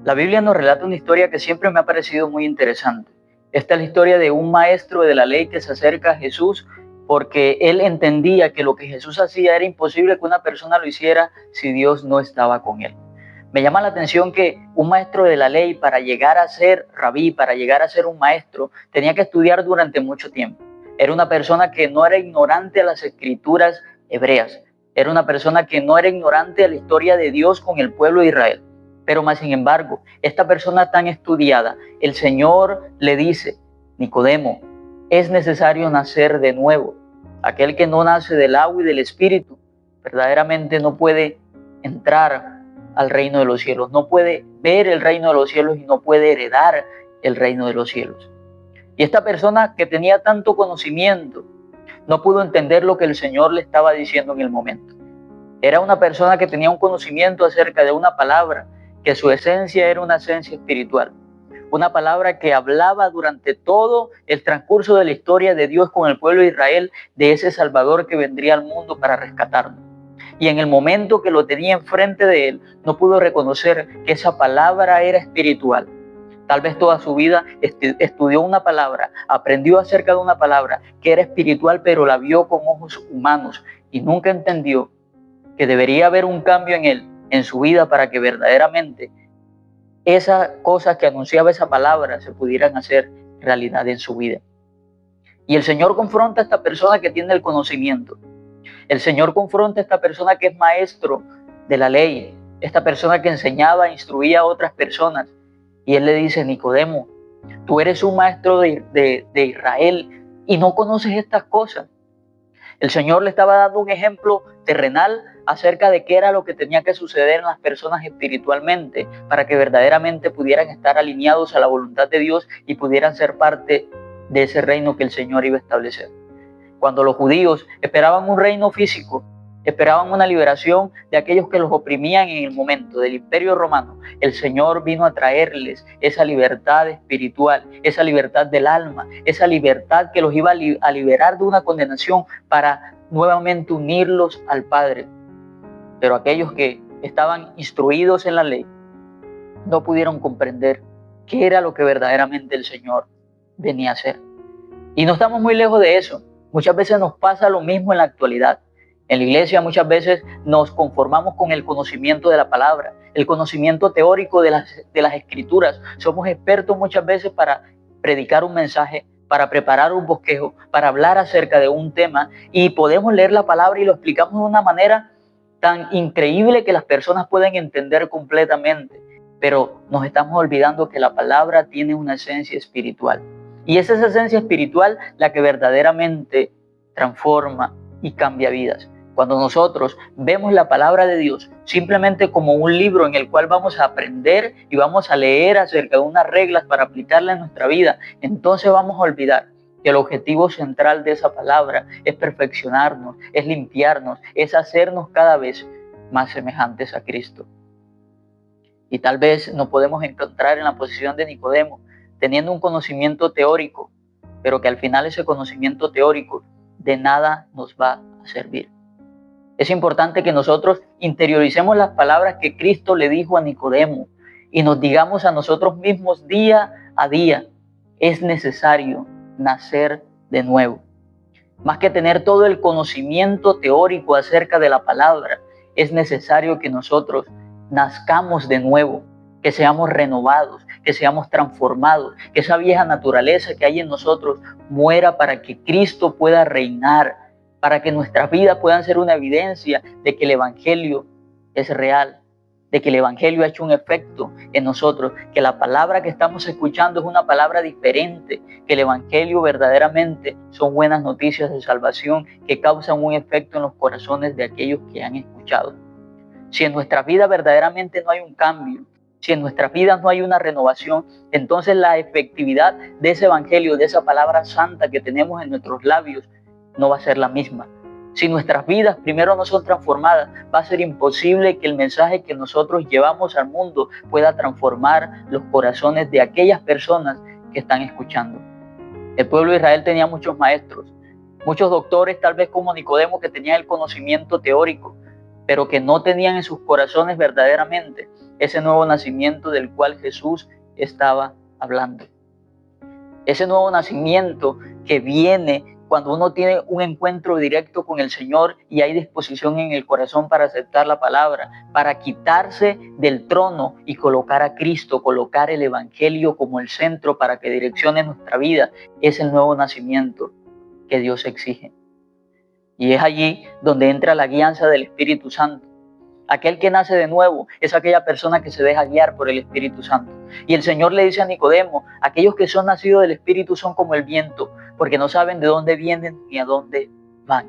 La Biblia nos relata una historia que siempre me ha parecido muy interesante. Esta es la historia de un maestro de la ley que se acerca a Jesús porque él entendía que lo que Jesús hacía era imposible que una persona lo hiciera si Dios no estaba con él. Me llama la atención que un maestro de la ley, para llegar a ser rabí, para llegar a ser un maestro, tenía que estudiar durante mucho tiempo. Era una persona que no era ignorante a las escrituras hebreas. Era una persona que no era ignorante a la historia de Dios con el pueblo de Israel. Pero más sin embargo, esta persona tan estudiada, el Señor le dice: Nicodemo, es necesario nacer de nuevo. Aquel que no nace del agua y del Espíritu, verdaderamente no puede entrar al reino de los cielos, no puede ver el reino de los cielos y no puede heredar el reino de los cielos. Y esta persona que tenía tanto conocimiento no pudo entender lo que el Señor le estaba diciendo en el momento. Era una persona que tenía un conocimiento acerca de una palabra, que su esencia era una esencia espiritual. Una palabra que hablaba durante todo el transcurso de la historia de Dios con el pueblo de Israel, de ese Salvador que vendría al mundo para rescatarnos. Y en el momento que lo tenía enfrente de él, no pudo reconocer que esa palabra era espiritual. Tal vez toda su vida estudió una palabra, aprendió acerca de una palabra que era espiritual, pero la vio con ojos humanos y nunca entendió que debería haber un cambio en él, en su vida, para que verdaderamente esas cosas que anunciaba esa palabra se pudieran hacer realidad en su vida. Y el Señor confronta a esta persona que tiene el conocimiento. El Señor confronta a esta persona que es maestro de la ley, esta persona que enseñaba, instruía a otras personas. Y Él le dice: Nicodemo, tú eres un maestro de Israel y no conoces estas cosas. El Señor le estaba dando un ejemplo terrenal acerca de qué era lo que tenía que suceder en las personas espiritualmente para que verdaderamente pudieran estar alineados a la voluntad de Dios y pudieran ser parte de ese reino que el Señor iba a establecer. Cuando los judíos esperaban un reino físico, esperaban una liberación de aquellos que los oprimían en el momento del Imperio Romano, el Señor vino a traerles esa libertad espiritual, esa libertad del alma, esa libertad que los iba a liberar de una condenación para nuevamente unirlos al Padre. Pero aquellos que estaban instruidos en la ley no pudieron comprender qué era lo que verdaderamente el Señor venía a hacer. Y no estamos muy lejos de eso. Muchas veces nos pasa lo mismo en la actualidad. En la iglesia muchas veces nos conformamos con el conocimiento de la palabra, el conocimiento teórico de las escrituras. Somos expertos muchas veces para predicar un mensaje, para preparar un bosquejo, para hablar acerca de un tema, y podemos leer la palabra y lo explicamos de una manera tan increíble que las personas pueden entender completamente. Pero nos estamos olvidando que la palabra tiene una esencia espiritual. Y es esa esencia espiritual la que verdaderamente transforma y cambia vidas. Cuando nosotros vemos la palabra de Dios simplemente como un libro en el cual vamos a aprender y vamos a leer acerca de unas reglas para aplicarlas en nuestra vida, entonces vamos a olvidar que el objetivo central de esa palabra es perfeccionarnos, es limpiarnos, es hacernos cada vez más semejantes a Cristo. Y tal vez nos podemos encontrar en la posición de Nicodemo, teniendo un conocimiento teórico, pero que al final ese conocimiento teórico de nada nos va a servir. Es importante que nosotros interioricemos las palabras que Cristo le dijo a Nicodemo y nos digamos a nosotros mismos día a día: es necesario nacer de nuevo. Más que tener todo el conocimiento teórico acerca de la palabra, es necesario que nosotros nazcamos de nuevo, que seamos renovados, que seamos transformados, que esa vieja naturaleza que hay en nosotros muera para que Cristo pueda reinar, para que nuestras vidas puedan ser una evidencia de que el Evangelio es real, de que el Evangelio ha hecho un efecto en nosotros, que la palabra que estamos escuchando es una palabra diferente, que el Evangelio verdaderamente son buenas noticias de salvación que causan un efecto en los corazones de aquellos que han escuchado. Si en nuestra vida verdaderamente no hay un cambio, si en nuestras vidas no hay una renovación, entonces la efectividad de ese Evangelio, de esa palabra santa que tenemos en nuestros labios, no va a ser la misma. Si nuestras vidas primero no son transformadas, va a ser imposible que el mensaje que nosotros llevamos al mundo pueda transformar los corazones de aquellas personas que están escuchando. El pueblo de Israel tenía muchos maestros, muchos doctores, tal vez como Nicodemo, que tenían el conocimiento teórico, pero que no tenían en sus corazones verdaderamente ese nuevo nacimiento del cual Jesús estaba hablando. Ese nuevo nacimiento que viene cuando uno tiene un encuentro directo con el Señor y hay disposición en el corazón para aceptar la palabra, para quitarse del trono y colocar a Cristo, colocar el Evangelio como el centro para que direccione nuestra vida, es el nuevo nacimiento que Dios exige. Y es allí donde entra la guianza del Espíritu Santo. Aquel que nace de nuevo es aquella persona que se deja guiar por el Espíritu Santo. Y el Señor le dice a Nicodemo, aquellos que son nacidos del Espíritu son como el viento, porque no saben de dónde vienen ni a dónde van.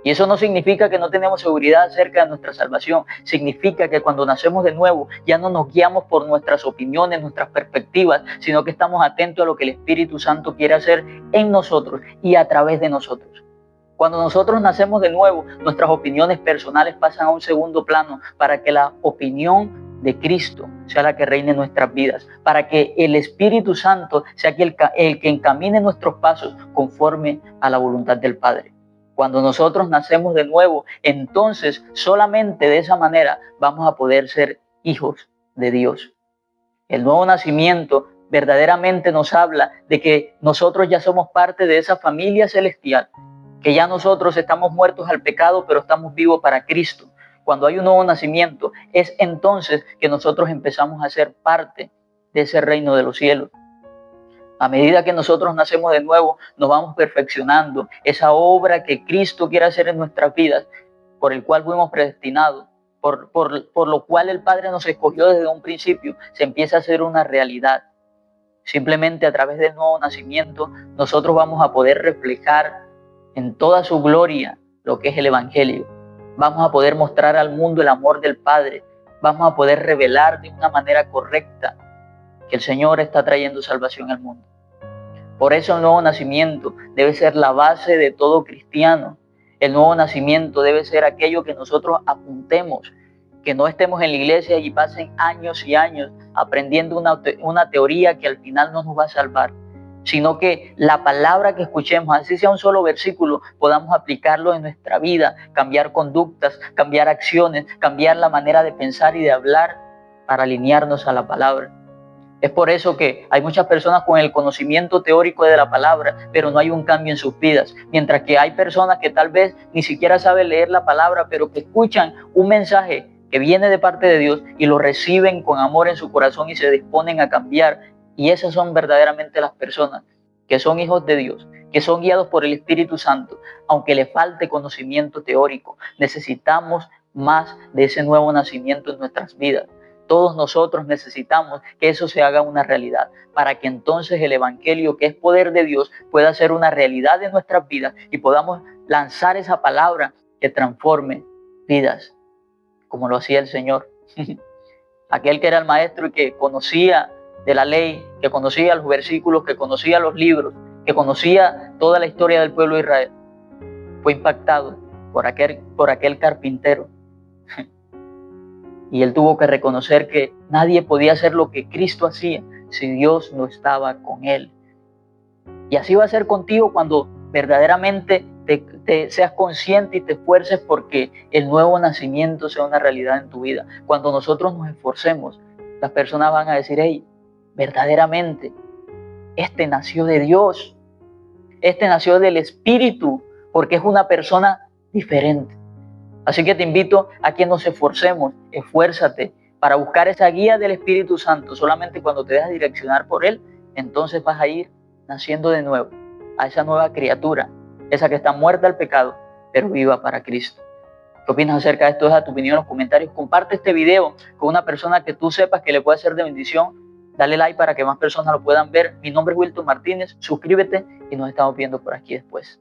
Y eso no significa que no tenemos seguridad acerca de nuestra salvación. Significa que cuando nacemos de nuevo ya no nos guiamos por nuestras opiniones, nuestras perspectivas, sino que estamos atentos a lo que el Espíritu Santo quiere hacer en nosotros y a través de nosotros. Cuando nosotros nacemos de nuevo, nuestras opiniones personales pasan a un segundo plano para que la opinión de Cristo sea la que reine en nuestras vidas, para que el Espíritu Santo sea el que encamine nuestros pasos conforme a la voluntad del Padre. Cuando nosotros nacemos de nuevo, entonces solamente de esa manera vamos a poder ser hijos de Dios. El nuevo nacimiento verdaderamente nos habla de que nosotros ya somos parte de esa familia celestial, que ya nosotros estamos muertos al pecado, pero estamos vivos para Cristo. Cuando hay un nuevo nacimiento, es entonces que nosotros empezamos a ser parte de ese reino de los cielos. A medida que nosotros nacemos de nuevo, nos vamos perfeccionando. Esa obra que Cristo quiere hacer en nuestras vidas, por el cual fuimos predestinados, por lo cual el Padre nos escogió desde un principio, se empieza a hacer una realidad. Simplemente a través del nuevo nacimiento, nosotros vamos a poder reflejar en toda su gloria lo que es el Evangelio. Vamos a poder mostrar al mundo el amor del Padre. Vamos a poder revelar de una manera correcta que el Señor está trayendo salvación al mundo. Por eso el nuevo nacimiento debe ser la base de todo cristiano. El nuevo nacimiento debe ser aquello que nosotros apuntemos, que no estemos en la iglesia y pasen años y años aprendiendo una teoría que al final no nos va a salvar, sino que la palabra que escuchemos, así sea un solo versículo, podamos aplicarlo en nuestra vida, cambiar conductas, cambiar acciones, cambiar la manera de pensar y de hablar para alinearnos a la palabra. Es por eso que hay muchas personas con el conocimiento teórico de la palabra, pero no hay un cambio en sus vidas, mientras que hay personas que tal vez ni siquiera saben leer la palabra, pero que escuchan un mensaje que viene de parte de Dios y lo reciben con amor en su corazón y se disponen a cambiar. Y esas son verdaderamente las personas que son hijos de Dios, que son guiados por el Espíritu Santo, aunque le falte conocimiento teórico. Necesitamos más de ese nuevo nacimiento en nuestras vidas. Todos nosotros necesitamos que eso se haga una realidad, para que entonces el Evangelio, que es poder de Dios, pueda ser una realidad en nuestras vidas y podamos lanzar esa palabra que transforme vidas, como lo hacía el Señor. Aquel que era el maestro y que conocía de la ley, que conocía los versículos, que conocía los libros, que conocía toda la historia del pueblo de Israel, fue impactado por aquel carpintero. Y él tuvo que reconocer que nadie podía hacer lo que Cristo hacía si Dios no estaba con él. Y así va a ser contigo cuando verdaderamente te seas consciente y te esfuerces porque el nuevo nacimiento sea una realidad en tu vida. Cuando nosotros nos esforcemos, las personas van a decir, hey, verdaderamente, este nació de Dios, este nació del Espíritu, porque es una persona diferente. Así que te invito a que nos esforcemos, esfuérzate para buscar esa guía del Espíritu Santo. Solamente cuando te dejas direccionar por Él, entonces vas a ir naciendo de nuevo, a esa nueva criatura, esa que está muerta al pecado, pero viva para Cristo. ¿Qué opinas acerca de esto? Deja tu opinión en los comentarios. Comparte este video con una persona que tú sepas que le puede ser de bendición. Dale like para que más personas lo puedan ver. Mi nombre es Wilton Martínez. Suscríbete y nos estamos viendo por aquí después.